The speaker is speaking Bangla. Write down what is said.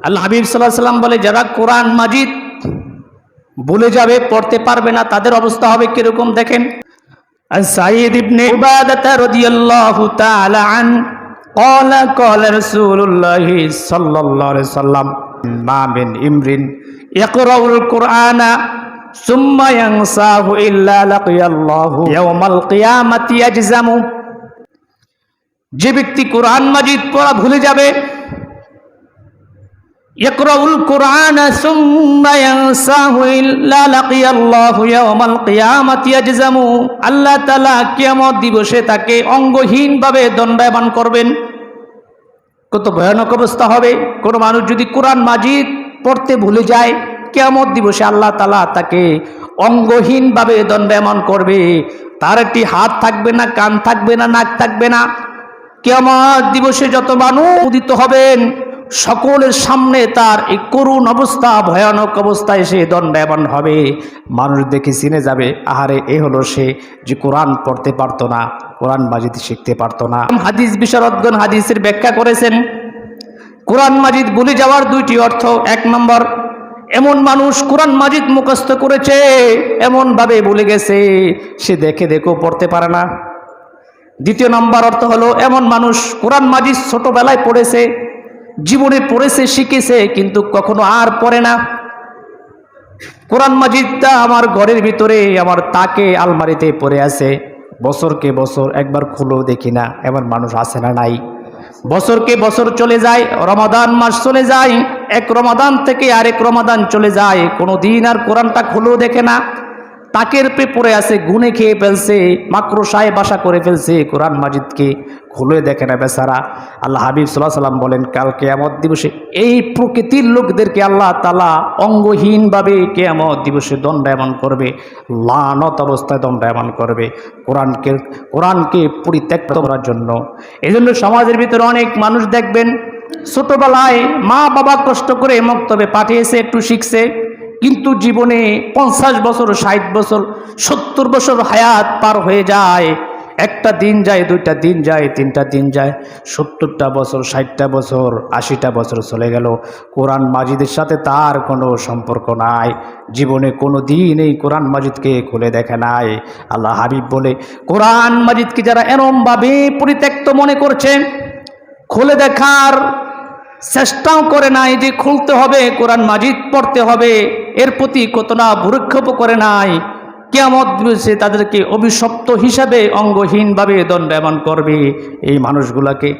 আল্লাহ হাবিব সাল্লাল্লাহু আলাইহি সাল্লাম বলে, যারা কোরআন মাজিদ ভুলে যাবে, পড়তে পারবে না, তাদের অবস্থা হবে কিরকম দেখেন। সাঈদ ইবনে উবাদাহ রাদিয়াল্লাহু তাআলা আন قال قال رسول الله صلى الله عليه وسلم ما من امرئ يقرأ القرآن ثم ينساه إلا لقي الله يوم القيامة يجزم। যে ব্যক্তি কোরআন মাজিদ পড়া ভুলে যাবে, ইয়াকরাউল কুরআনা সুম্মা ইয়ানসাহু ইল্লা লাকিয়াল্লাহু ইয়াওমাল কিয়ামাতি ইয়াজজামু, আল্লাহ তাআলা কিয়ামত দিবসে তাকে অঙ্গহীনভাবে দণ্ডায়মান করবেন। কত ভয়ানক অবস্থা হবে! কোন মানুষ যদি কোরআন মাজিদ পড়তে ভুলে যায়, কিয়ামত দিবসে আল্লাহ তাআলা তাকে অঙ্গহীনভাবে দণ্ডায়মান করবে। তার একটি হাত থাকবে না, কান থাকবে না, নাক থাকবে না। কিয়ামত দিবসে যত মানুষ উদিত হবেন, সকলের সামনে তার এই করুণ অবস্থা, ভয়ানক অবস্থায় সে দণ্ডায়মান হবে। মানুষ দেখে চিনে যাবে, আহারে এ হলো সে যে কোরআন পড়তে পারতো না, কোরআন মাজিদ শিখতে পারতো না। হাদিস বিশারদগণ হাদিসের ব্যাখ্যা করেছেন, কোরআন মাজিদ ভুলে যাওয়ার দুইটি অর্থ। এক নম্বর, এমন মানুষ কোরআন মাজিদ মুখস্থ করেছে, এমন ভাবে ভুলে গেছে সে দেখে দেখেও পড়তে পারে না। দ্বিতীয় নম্বর অর্থ হলো, এমন মানুষ কোরআন মাজিদ ছোটবেলায় পড়েছে, জীবনে পড়েছে, শিখেছে, কিন্তু কখনো আর পড়ে না। কোরআন মাজিদটা আমার ঘরের ভিতরে, আমার তাকে আলমারিতে পড়ে আছে, বছরকে বছর একবার খুলেও দেখি না। এমন মানুষ আছে না নাই? বছরকে বছর চলে যায়, রমাদান মাস চলে যায়, এক রমাদান থেকে আরেক রমাদান চলে যায়, কোনো দিন আর কোরআনটা খুলেও দেখে না। তাকের পে পড়ে আছে, গুনে খেয়ে ফেলছে, মাকড়সায় বাসা করে ফেলছে, কোরআন মাজিদকে খুলে দেখে না বেচারা। আল্লাহ হাবিব সাল্লাল্লাহু আলাইহি সাল্লাম বলেন, কাল কিয়ামত দিবসে এই প্রকৃতির লোকদেরকে আল্লাহ তাআলা অঙ্গহীনভাবে কিয়ামত দিবসে দণ্ডায়মান করবে, লানত অবস্থায় দণ্ডায়মান করবে কোরআনকে পরিত্যক্ত করার জন্য। এই জন্য সমাজের ভিতরে অনেক মানুষ দেখবেন, ছোটবেলায় মা বাবা কষ্ট করে মক্তবে পাঠিয়েছে, একটু শিখছে, কিন্তু জীবনে 50 বছর, 60 বছর, 70 বছর হায়াত পার হয়ে যায়। একটা দিন যায়, দুইটা দিন যায়, তিনটা দিন যায়, 70টা বছর, 60টা বছর, 80টা বছর চলে গেল, কোরআন মাজিদের সাথে তার কোনো সম্পর্ক নাই। জীবনে কোনো দিন এই কোরআন মাজিদকে খুলে দেখে নাই। আল্লাহ হাবিব বলে, কোরআন মাজিদকে যারা এরমভাবে পরিত্যক্ত মনে করছে, খুলে দেখার চেষ্টাও করে নাই যে খুলতে হবে, কোরআন মাজিদ পড়তে হবে, এর প্রতি কত না ভ্রুক্ষেপ করে নাই, কিয়ামত দিবসে তাদেরকে অভিশপ্ত হিসাবে অঙ্গহীনভাবে দণ্ডায়মান করবে। এই মানুষগুলাকে